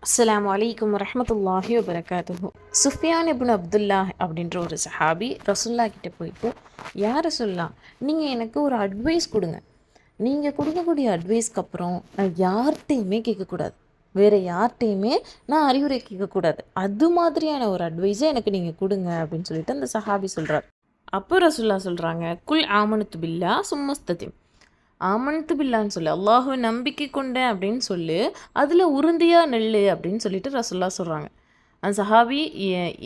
அஸ்ஸலாமு அலைக்கும் வரஹ்மத்துல்லாஹி வபரகாத்துஹு. சுஃபியான் இப்னு அப்துல்லா அப்படின்ற ஒரு சஹாபி ரசுல்லா கிட்ட போயிட்டு, யார் ரசுல்லா, நீங்கள் எனக்கு ஒரு அட்வைஸ் கொடுங்க. நீங்கள் கொடுக்கக்கூடிய அட்வைஸ்க்கு அப்புறம் நான் யார்கிட்டையுமே கேட்கக்கூடாது, வேறு யார்கிட்டையுமே நான் அறிவுரை கேட்கக்கூடாது. அது மாதிரியான ஒரு அட்வைஸை எனக்கு நீங்கள் கொடுங்க அப்படின்னு சொல்லிட்டு அந்த சஹாபி சொல்கிறார். அப்போ ரசுல்லா சொல்கிறாங்க, குல் ஆமனுத்து பில்லா சும்மஸ்ததிம். ஆமன்த்து பில்லான்னு சொல்லு, அல்லாஹுவை நம்பிக்கை கொண்டேன் அப்படின்னு சொல்லு, அதில் உறுதியாக நெல்லு அப்படின்னு சொல்லிட்டு ரசுல்லா சொல்கிறாங்க. அந்த சஹாபி,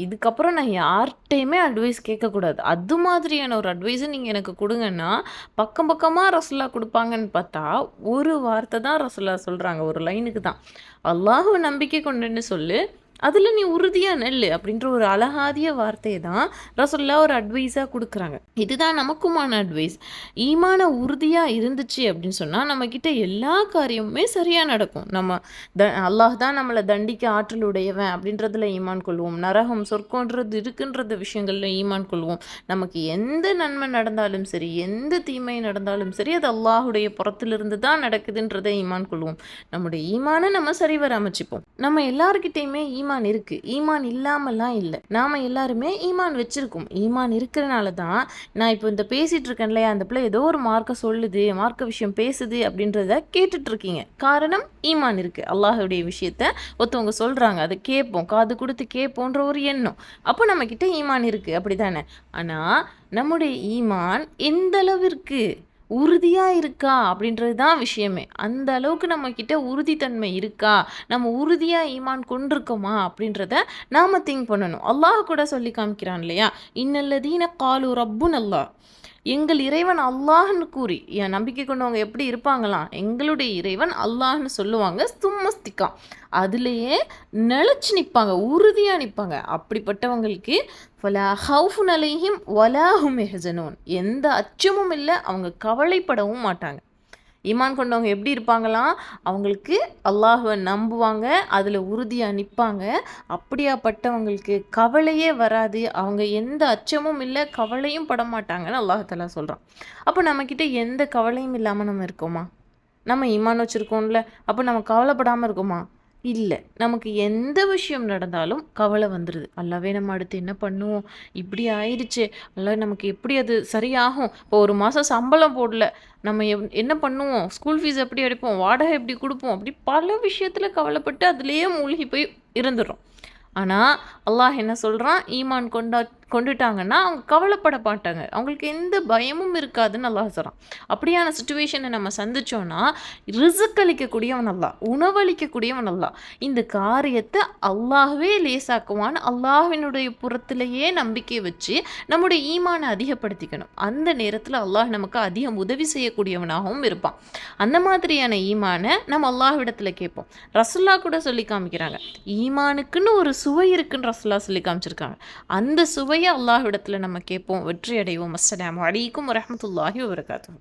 இதுக்கப்புறம் நான் யார்கிட்டையுமே அட்வைஸ் கேட்கக்கூடாது, அது மாதிரியான ஒரு அட்வைஸை நீங்கள் எனக்கு கொடுங்கன்னா, பக்கம் பக்கமாக ரசுல்லா கொடுப்பாங்கன்னு பார்த்தா ஒரு வார்த்தை தான் ரசுல்லா சொல்கிறாங்க, ஒரு லைனுக்கு தான். அல்லாஹுவை நம்பிக்கை கொண்டேன்னு சொல்லு, அதில் நீ உறுதியாக நெல்லு அப்படின்ற ஒரு அழகாதிய வார்த்தையை தான் ரசுல்லா ஒரு அட்வைஸாக கொடுக்குறாங்க. இதுதான் நமக்குமான அட்வைஸ். ஈமான உறுதியாக இருந்துச்சு அப்படின்னு சொன்னால் நம்மக்கிட்ட எல்லா காரியமுமே சரியாக நடக்கும். நம்ம அல்லாஹ் தான் நம்மளை தண்டிக்க ஆற்றல் உடையவன் அப்படின்றதுல ஈமான் கொள்வோம். நரகம் சொர்க்கன்றது இருக்குன்றது விஷயங்களில் ஈமான் கொள்வோம். நமக்கு எந்த நன்மை நடந்தாலும் சரி, எந்த தீமை நடந்தாலும் சரி, அது அல்லாஹுடைய புறத்திலிருந்து தான் நடக்குதுன்றதை ஈமான் கொள்வோம். நம்முடைய ஈமானை நம்ம சரிவர அமைச்சிப்போம். நம்ம எல்லாருக்கிட்டையுமே ஈமான் இருக்குது, ஈமான் இல்லாமலாம் இல்லை. நாம் எல்லாருமே ஈமான் வச்சுருக்கோம். ஈமான் இருக்கிறனால தான் நான் இப்போ இந்த பேசிகிட்டு இருக்கேன் இல்லையா, அந்த பிள்ளை ஏதோ ஒரு மார்க்கை சொல்லுது, மார்க்க விஷயம் பேசுது அப்படின்றத கேட்டுட்ருக்கீங்க. காரணம் ஈமான் இருக்குது. அல்லாஹுடைய விஷயத்த ஒருத்தவங்க சொல்கிறாங்க, அதை கேட்போம், காது கொடுத்து கேட்போன்ற ஒரு எண்ணம். அப்போ நம்மக்கிட்ட ஈமான் இருக்குது, அப்படி தானே? ஆனால் நம்முடைய ஈமான் எந்த அளவிற்கு உறுதியாக இருக்கா அப்படின்றது தான் விஷயமே. அந்த அளவுக்கு நம்மக்கிட்ட உறுதித்தன்மை இருக்கா, நம்ம உறுதியாக ஈமான் கொண்டிருக்கோமா அப்படின்றத நாம் திங்க் பண்ணணும். அல்லாஹ் கூட சொல்லி காமிக்கிறான் இல்லையா, இன்னல்லதீன காலு ரப்புன் அல்லாஹ், எங்கள் இறைவன் அல்லாஹ்னு கூறி, என் நம்பிக்கை கொண்டவங்க எப்படி இருப்பாங்களாம், எங்களுடைய இறைவன் அல்லாஹ்னு சொல்லுவாங்க. சும்மஸ்திகா, அதுலேயே நிலச்சி நிற்பாங்க, உறுதியாக நிற்பாங்க. அப்படிப்பட்டவங்களுக்கு ஃபலா ஹவுஃபுன் அலைஹிம் வலா ஹும் யஹ்ஸனூன், எந்த அச்சமும் இல்லை, அவங்க கவலைப்படவும் மாட்டாங்க. ஈமான் கொண்டவங்க எப்படி இருப்பாங்களாம், அவங்களுக்கு அல்லாஹுவை நம்புவாங்க, அதில் உறுதியாக நிற்பாங்க. அப்படியாப்பட்டவங்களுக்கு கவலையே வராது, அவங்க எந்த அச்சமும் இல்லை, கவலையும் பட மாட்டாங்கன்னு அல்லாஹ் தஆலா சொல்கிறான். அப்போ நம்மக்கிட்ட எந்த கவலையும் இல்லாமல் நம்ம இருக்கோமா? நம்ம ஈமான் வச்சுருக்கோம்ல, அப்போ நம்ம கவலைப்படாமல் இருக்கோமா? இல்லை. நமக்கு எந்த விஷயம் நடந்தாலும் கவலை வந்துடுது. அல்லாவே நம்ம அடுத்து என்ன பண்ணுவோம், இப்படி ஆயிடுச்சு, அல்ல நமக்கு எப்படி அது சரியாகும், இப்போ ஒரு மாதம் சம்பளம் போடல, நம்ம என்ன பண்ணுவோம், ஸ்கூல் ஃபீஸ் எப்படி அடைப்போம், வாடகை எப்படி கொடுப்போம், அப்படி பல விஷயத்தில் கவலைப்பட்டு அதுலேயே மூழ்கி போய் இருந்துடுறோம். ஆனால் அல்லாஹ் என்ன சொல்கிறான், ஈமான் கொண்டுட்டாங்கன்னா அவங்க கவலைப்பட மாட்டாங்க, அவங்களுக்கு எந்த பயமும் இருக்காதுன்னு அல்லாஹ் சொல்கிறான். அப்படியான சுச்சுவேஷனை நம்ம சந்தித்தோன்னா, ரிஸ்க் அளிக்கக்கூடியவன் அல்லாஹ், உணவளிக்கக்கூடியவன் அல்லாஹ். இந்த காரியத்தை அல்லாஹ்வே லேசாக்குவான்னு அல்லாஹ்வினுடைய புறத்திலேயே நம்பிக்கை வச்சு நம்முடைய ஈமானை அதிகப்படுத்திக்கணும். அந்த நேரத்தில் அல்லாஹ் நமக்கு அதிகம் உதவி செய்யக்கூடியவனாகவும் இருப்பான். அந்த மாதிரியான ஈமானை நம்ம அல்லாஹ்விடத்தில் கேட்போம். ரசுல்லா கூட சொல்லி காமிக்கிறாங்க, ஈமானுக்குன்னு ஒரு சுவை இருக்குன்னு ரசுல்லா சொல்லி காமிச்சிருக்காங்க. அந்த சுவையை அல்லாஹ்விடத்தில் நம்ம கேட்போம், வெற்றி அடைவோம். அஸ்ஸலாமு அலைக்கும் வரஹ்மத்துல்லாஹி வபரகாத்துஹு.